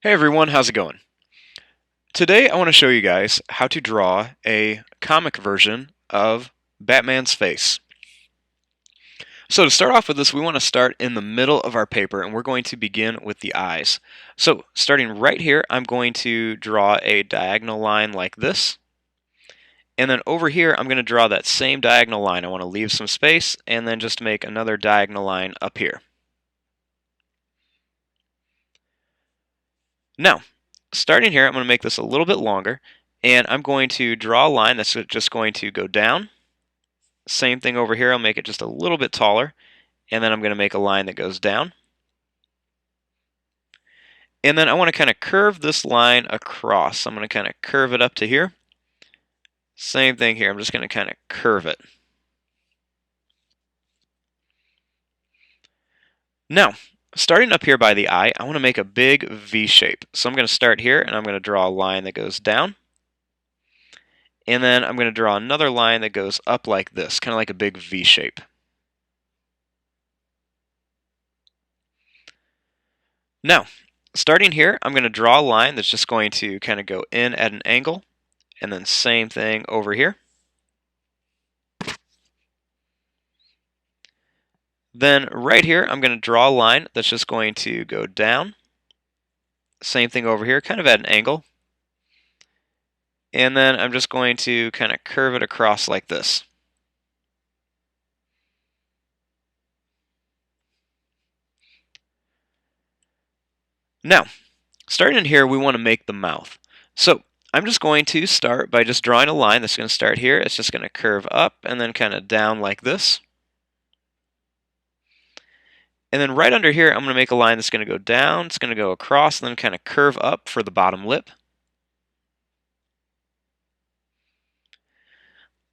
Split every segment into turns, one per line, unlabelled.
Hey everyone, how's it going? Today I want to show you guys how to draw a comic version of Batman's face. So to start off with this, we want to start in the middle of our paper and we're going to begin with the eyes. So starting right here, I'm going to draw a diagonal line like this. And then over here, I'm going to draw that same diagonal line. I want to leave some space and then just make another diagonal line up here. Now, starting here, I'm going to make this a little bit longer, and I'm going to draw a line that's just going to go down. Same thing over here, I'll make it just a little bit taller, and then I'm going to make a line that goes down. And then I want to kind of curve this line across. I'm going to kind of curve it up to here. Same thing here, I'm just going to kind of curve it. Now, starting up here by the eye, I want to make a big V shape. So I'm going to start here, and I'm going to draw a line that goes down. And then I'm going to draw another line that goes up like this, kind of like a big V shape. Now, starting here, I'm going to draw a line that's just going to kind of go in at an angle, and then same thing over here. Then right here, I'm going to draw a line that's just going to go down. Same thing over here, kind of at an angle. And then I'm just going to kind of curve it across like this. Now, starting in here, we want to make the mouth. So I'm just going to start by just drawing a line that's going to start here. It's just going to curve up and then kind of down like this. And then right under here, I'm going to make a line that's going to go down, it's going to go across, and then kind of curve up for the bottom lip.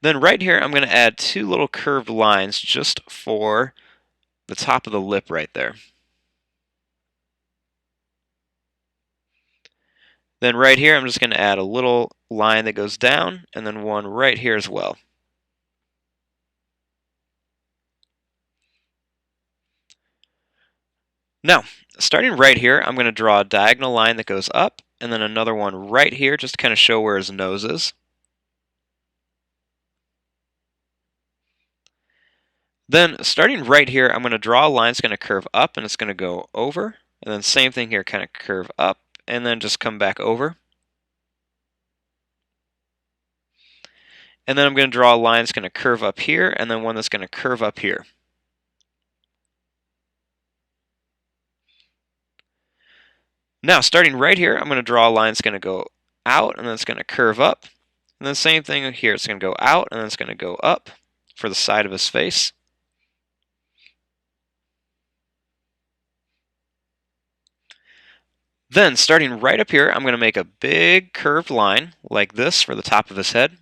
Then right here, I'm going to add two little curved lines just for the top of the lip right there. Then right here, I'm just going to add a little line that goes down, and then one right here as well. Now, starting right here, I'm going to draw a diagonal line that goes up, and then another one right here just to kind of show where his nose is. Then, starting right here, I'm going to draw a line that's going to curve up, and it's going to go over. And then same thing here, kind of curve up, and then just come back over. And then I'm going to draw a line that's going to curve up here, and then one that's going to curve up here. Now, starting right here, I'm going to draw a line that's going to go out, and then it's going to curve up. And then same thing here, it's going to go out, and then it's going to go up for the side of his face. Then, starting right up here, I'm going to make a big curved line like this for the top of his head.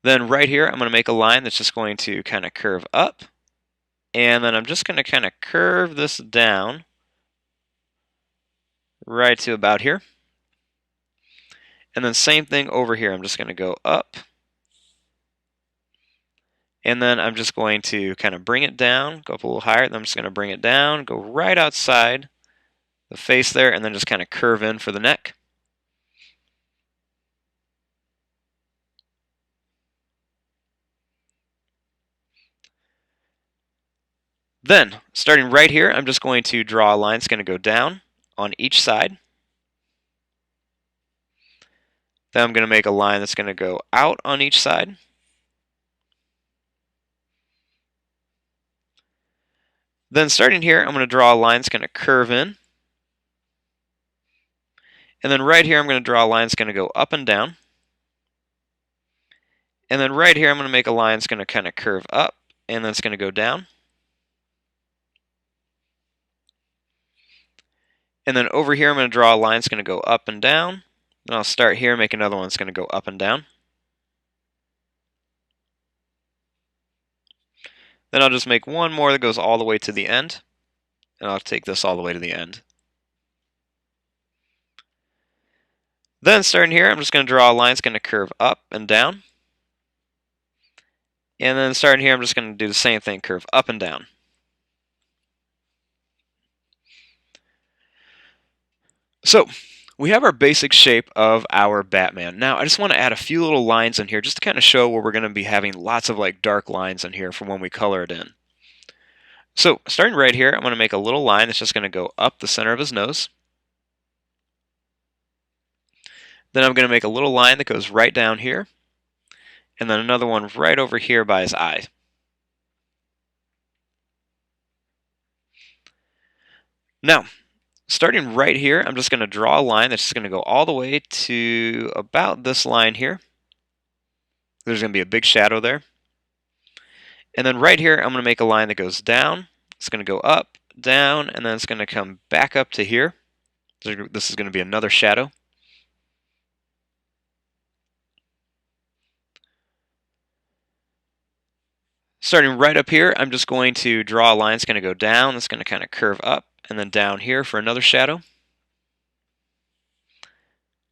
Then right here, I'm going to make a line that's just going to kind of curve up. And then I'm just going to kind of curve this down right to about here. And then same thing over here. I'm just going to go up. And then I'm just going to kind of bring it down, go up a little higher. Then I'm just going to bring it down, go right outside the face there, and then just kind of curve in for the neck. Then, starting right here, I'm just going to draw a line that's going to go down on each side. Then I'm going to make a line that's going to go out on each side. Then starting here, I'm going to draw a line that's going to curve in. And then right here, I'm going to draw a line that's going to go up and down. And then right here, I'm going to make a line that's going to kind of curve up, and then it's going to go down. And then over here, I'm going to draw a line that's going to go up and down. Then I'll start here and make another one that's going to go up and down. Then I'll just make one more that goes all the way to the end. And I'll take this all the way to the end. Then starting here, I'm just going to draw a line that's going to curve up and down. And then starting here, I'm just going to do the same thing, curve up and down. So we have our basic shape of our Batman. Now I just want to add a few little lines in here just to kind of show where we're going to be having lots of like dark lines in here for when we color it in. So starting right here, I'm going to make a little line that's just going to go up the center of his nose. Then I'm going to make a little line that goes right down here, and then another one right over here by his eye. Now, starting right here, I'm just going to draw a line that's just going to go all the way to about this line here. There's going to be a big shadow there. And then right here, I'm going to make a line that goes down. It's going to go up, down, and then it's going to come back up to here. This is going to be another shadow. Starting right up here, I'm just going to draw a line that's going to go down. That's going to kind of curve up, and then down here for another shadow. I'm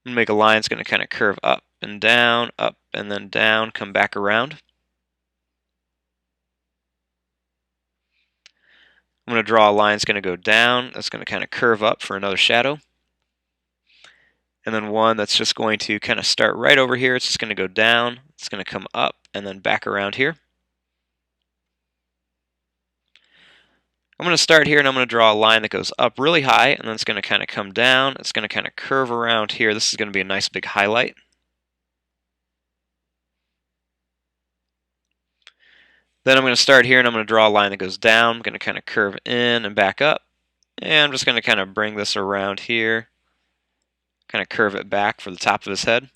going to make a line that's going to kind of curve up, and then down, come back around. I'm going to draw a line that's going to go down. That's going to kind of curve up for another shadow. And then one that's just going to kind of start right over here. It's just going to go down. It's going to come up, and then back around here. I'm going to start here and I'm going to draw a line that goes up really high and then it's going to kind of come down. It's going to kind of curve around here. This is going to be a nice big highlight. Then I'm going to start here and I'm going to draw a line that goes down. I'm going to kind of curve in and back up. And I'm just going to kind of bring this around here. Kind of curve it back for the top of his head.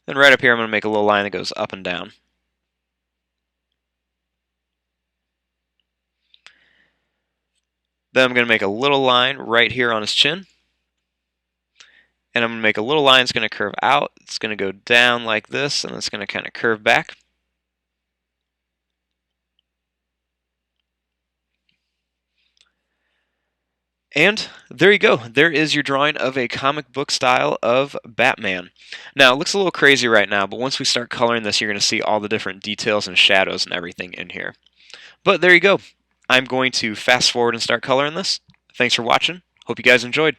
Then right up here I'm going to make a little line that goes up and down. Then I'm going to make a little line right here on his chin. And I'm going to make a little line that's going to curve out. It's going to go down like this, and it's going to kind of curve back. And there you go. There is your drawing of a comic book style of Batman. Now, it looks a little crazy right now, but once we start coloring this, you're going to see all the different details and shadows and everything in here. But there you go. I'm going to fast forward and start coloring this. Thanks for watching. Hope you guys enjoyed.